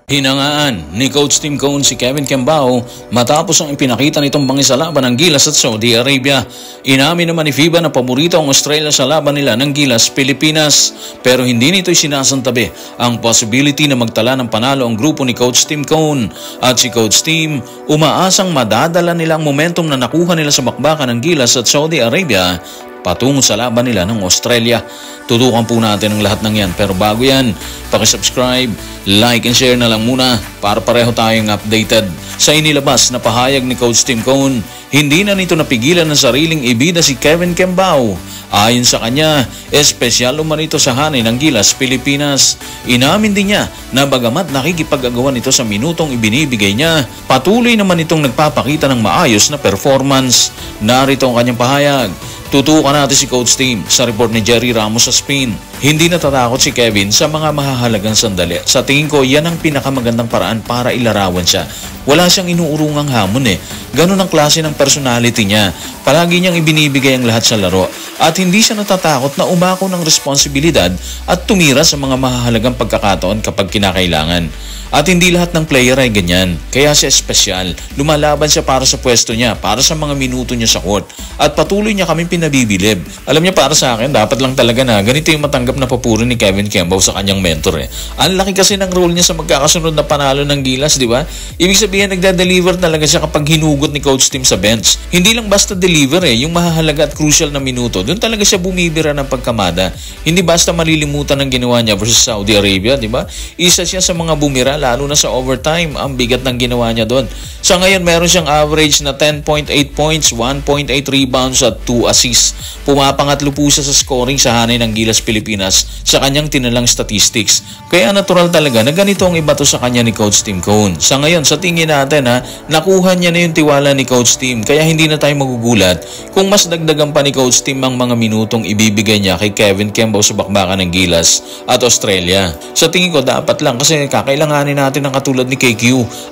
Hinangaan ni Coach Tim Cone si Kevin Kembao matapos ang ipinakita nitong bangis sa laban ng Gilas at Saudi Arabia. Inamin naman ni FIBA na paborito ang Australia sa laban nila ng Gilas, Pilipinas. Pero hindi nito'y sinasantabi ang possibility na magtala ng panalo ang grupo ni Coach Tim Cone. At si Coach Tim umaasang madadala nila ang momentum na nakuha nila sa bakbakan ng Gilas at Saudi Arabia patungo sa laban nila ng Australia. Tutukan po natin ang lahat ng yan. Pero bago yan, pakisubscribe, like and share na lang muna para pareho tayong updated. Sa inilabas na pahayag ni Coach Tim Cone, hindi na nito napigilan ng sariling ibida si Kevin Kembao. Ayon sa kanya, espesyal umano ito sa hanay ng Gilas, Pilipinas. Inamin din niya na bagamat nakikipag-agawan ito sa minutong ibinibigay niya, patuloy naman itong nagpapakita ng maayos na performance. Narito ang kanyang pahayag. Tutukan natin si Coach Tim sa report ni Jerry Ramos sa Spin. Hindi natatakot si Kevin sa mga mahahalagang sandali. Sa tingin ko, yan ang pinakamagandang paraan para ilarawan siya. Wala siyang inuurungang hamon Ganun ang klase ng personality niya. Palagi niyang ibinibigay ang lahat sa laro. At hindi siya natatakot na umako ng responsibilidad at tumira sa mga mahahalagang pagkakataon kapag kinakailangan. At hindi lahat ng player ay ganyan. Kaya siya espesyal. Lumalaban siya para sa pwesto niya, para sa mga minuto niya sa court. At patuloy niya kaming pinabibilib. Alam niya, para sa akin, dapat lang talaga na ganito yung matanggap na papuri ni Kevin Kembao sa kanyang mentor Ang laki kasi ng role niya sa magkakasunod na panalo ng Gilas, di ba? Ibig sabihin, nagda-deliver talaga siya kapag hinugot ni Coach Tim sa bench. Hindi lang basta deliver yung mahahalaga at crucial na minuto. Doon talaga siya bumibira ng pagkamada. Hindi basta malilimutan ng ginawa niya versus Saudi Arabia, di ba? Isa siya sa mga bumira, lalo na sa overtime. Ang bigat ng ginawa niya doon. Sa ngayon, meron siyang average na 10.8 points, 1.8 rebounds at 2 assists. Pumapangatlo po siya sa scoring sa hanay ng Gilas, Pilipinas sa kanyang tinalang statistics. Kaya natural talaga na ganito ang ibato sa kanya ni Coach Tim Cone. Sa ngayon, sa tingin natin nakuha niya na yung tiwala ni Coach Tim. Kaya hindi na tayo magugulat kung mas dagdagan pa ni Coach Tim ang mga minutong ibibigay niya kay Kevin Kembao sa bakbakan ng Gilas at Australia. Sa tingin ko, dapat lang kasi kakailanganin natin ng katulad ni KQ.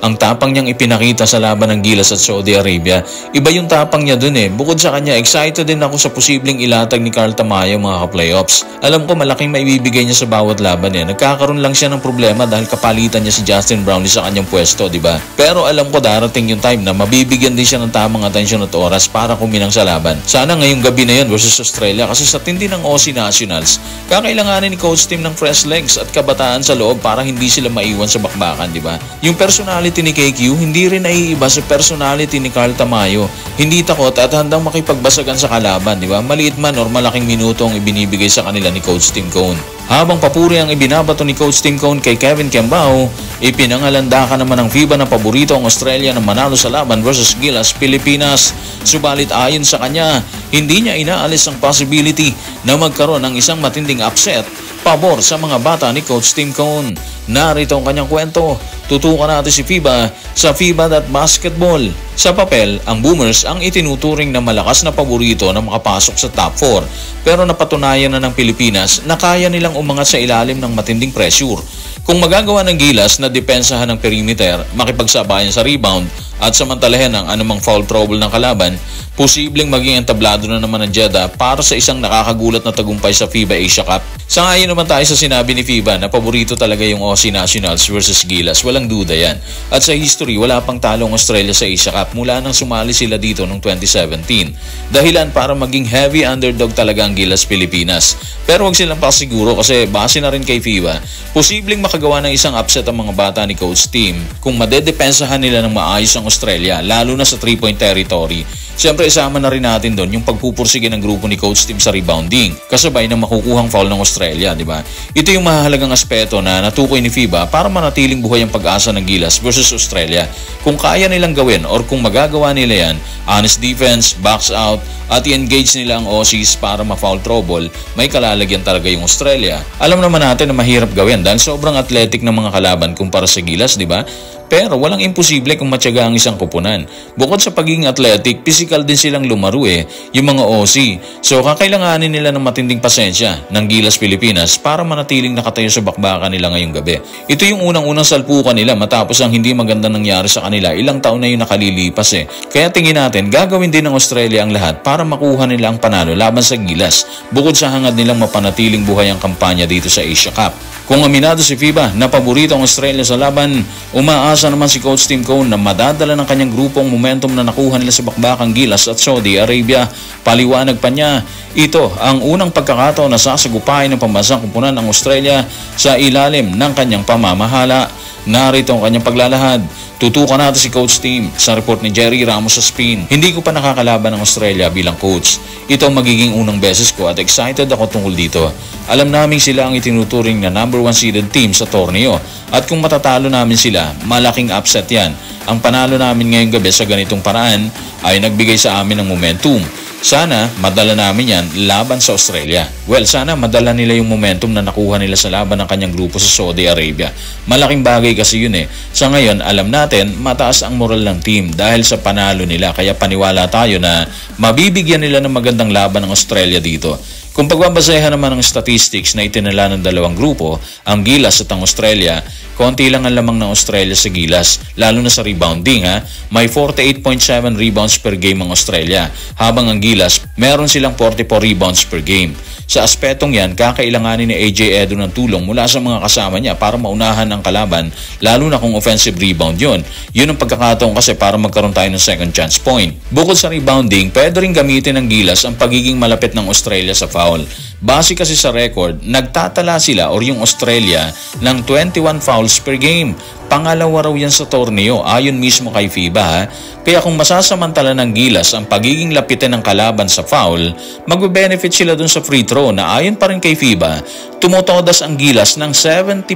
Ang tapang niyang ipinakita sa laban ng Gilas at Saudi Arabia. Iba yung tapang niya dun Bukod sa kanya, excited din ako sa posibleng ilatag ni Carl Tamayo mga ka-playoffs. Alam ko malaking maibibigay niya sa bawat laban Nagkakaroon lang siya ng problema dahil kapalitan niya si Justin Brownlee sa kanyang pwesto, di ba? Pero alam ko darating yung time na mabibigyan din siya ng tamang atensyon at oras para kuminang sa laban. Sana ngayong gabi na yun versus Australia kasi sa tindi ng Aussie Nationals, kakailanganin ni Coach Tim ng fresh legs at kabataan sa loob para hindi sila maiwan sa bakbakan, di ba? Yung personality ni KQ hindi rin naiiba sa personality ni Carl Tamayo. Hindi takot at handang makipagbasagan sa kalaban, di ba? Maliit man or malaking minuto ang ibinibigay sa kanila ni Coach Tim Cone. Habang papuri ang ibinabato ni Coach Tim Cone kay Kevin Kembao, ipinangalandakan naman ng FIBA na paborito ang Australia na manalo sa laban versus Gilas, Pilipinas. Subalit ayon sa kanya, hindi niya inaalis ang possibility na magkaroon ng isang matinding upset pabor sa mga bata ni Coach Tim Cone. Narito ang kanyang kwento. Tutukan natin si FIBA sa FIBA.basketball. Sa papel, ang Boomers ang itinuturing na malakas na paborito na makapasok sa top 4. Pero napatunayan na ng Pilipinas na kaya nilang umangat sa ilalim ng matinding pressure. Kung magagawa ng Gilas na depensahan ng perimeter, makipagsabayan sa rebound at samantalahin ang anumang foul trouble ng kalaban, posibleng maging entablado na naman ang Jeddah para sa isang nakakagulat na tagumpay sa FIBA Asia Cup. Sangayon naman tayo sa sinabi ni FIBA na paborito talaga yung Aussie Nationals versus Gilas. Walang duda yan. At sa history, wala pang talo ang Australia sa Asia Cup mula nang sumali sila dito noong 2017. Dahilan para maging heavy underdog talaga ang Gilas, Pilipinas. Pero wag silang pasiguro kasi base na rin kay FIBA, posibleng makagawa ng isang upset ang mga bata ni Coach Tim kung madedepensahan nila ng maayos ang Australia, lalo na sa 3-point territory. Siyempre, isama na rin natin doon yung pagpupursige ng grupo ni Coach Tim sa rebounding, kasabay ng makukuhang foul ng Australia, di ba? Ito yung mahalagang aspeto na natukoy ni FIBA para manatiling buhay ang pag-asa ng Gilas versus Australia. Kung kaya nilang gawin or kung magagawa nila yan, honest defense, box out, at i-engage nila ang Aussies para ma-foul trouble, may kalalagyan talaga yung Australia. Alam naman natin na mahirap gawin dahil sobrang athletic ng mga kalaban kumpara sa Gilas, di ba? Pero walang imposible kung matyaga ang isang kupunan. Bukod sa pagiging athletic, physical din silang lumaro yung mga Aussie. So kakailanganin nila ng matinding pasensya ng Gilas, Pilipinas para manatiling nakatayo sa bakbakan nila ngayong gabi. Ito yung unang-unang salpukan nila matapos ang hindi maganda nangyari sa kanila. Ilang taon na yung nakalilipas Kaya tingin natin, gagawin din ng Australia ang lahat para makuha nila ang panalo laban sa Gilas. Bukod sa hangad nilang mapanatiling buhay ang kampanya dito sa Asia Cup. Kung aminado si FIBA na paborito ang Australia sa laban, umaasa naman si Coach Tim Cone na madadala ng kanyang grupo ang momentum na nakuha nila sa bakbakang Gilas at Saudi Arabia. Paliwanag pa niya, ito ang unang pagkakataon na sasagupain ng pambansang kumpunan ng Australia sa ilalim ng kanyang pamamahala. Narito ang kanyang paglalahad. Tutukan natin si Coach Tim sa report ni Jerry Ramos sa Spin. Hindi ko pa nakakalaban ng Australia bilang coach. Ito ang magiging unang beses ko at excited ako tungkol dito. Alam namin sila ang itinuturing na number 1 seeded team sa torneo at kung matatalo namin sila, malaking upset yan. Ang panalo namin ngayong gabi sa ganitong paraan ay nagbigay sa amin ng momentum. Sana madala namin yan laban sa Australia. Well, sana madala nila yung momentum na nakuha nila sa laban ng kanyang grupo sa Saudi Arabia. Malaking bagay kasi yun eh. Sa ngayon, alam natin, mataas ang moral ng team dahil sa panalo nila. Kaya paniwala tayo na mabibigyan nila ng magandang laban ng Australia dito. Kung pagbabasehan naman ng statistics na itinala ng dalawang grupo, ang Gilas at ang Australia, konti lang ang lamang ng Australia sa Gilas, lalo na sa rebounding ha. May 48.7 rebounds per game ang Australia, habang ang Gilas, meron silang 44 rebounds per game. Sa aspetong yan, kakailanganin ni AJ Edo ng tulong mula sa mga kasama niya para maunahan ang kalaban, lalo na kung offensive rebound yun. Yun ang pagkakataon kasi para magkaroon tayo ng second chance point. Bukod sa rebounding, pwede rin gamitin ng Gilas ang pagiging malapit ng Australia sa foul. Base kasi sa record, nagtatala sila or yung Australia ng 21 fouls per game. Pangalawa raw yan sa torneo ayon mismo kay FIBA ha? Kaya kung masasamantala ng Gilas ang pagiging lapitin ng kalaban sa foul, magbe-benefit sila dun sa free throw na ayon pa rin kay FIBA, tumutodas ang Gilas ng 70%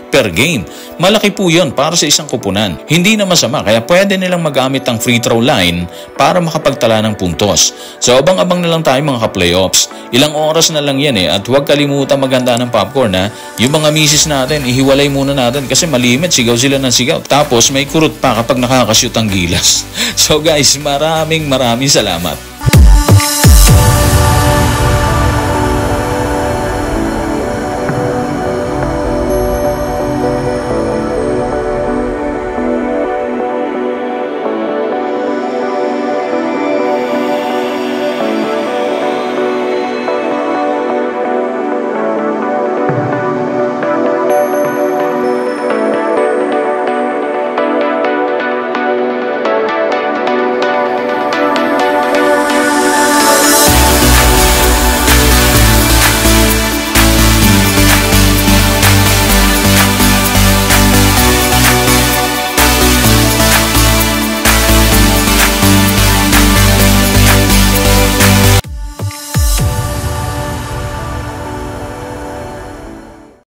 per game. Malaki po yun para sa isang kupunan. Hindi na masama kaya pwede nilang magamit ang free throw line para makapagtala ng puntos. So abang-abang na lang tayo mga ka-playoffs. Ilang oras na lang yan eh at huwag kalimutan maganda ng popcorn ha. Yung mga misis natin, ihiwalay muna natin kasi malimit, sigaw sila ng sigaw. Tapos may kurot pa kapag nakakashoot ang Gilas. So guys, maraming salamat.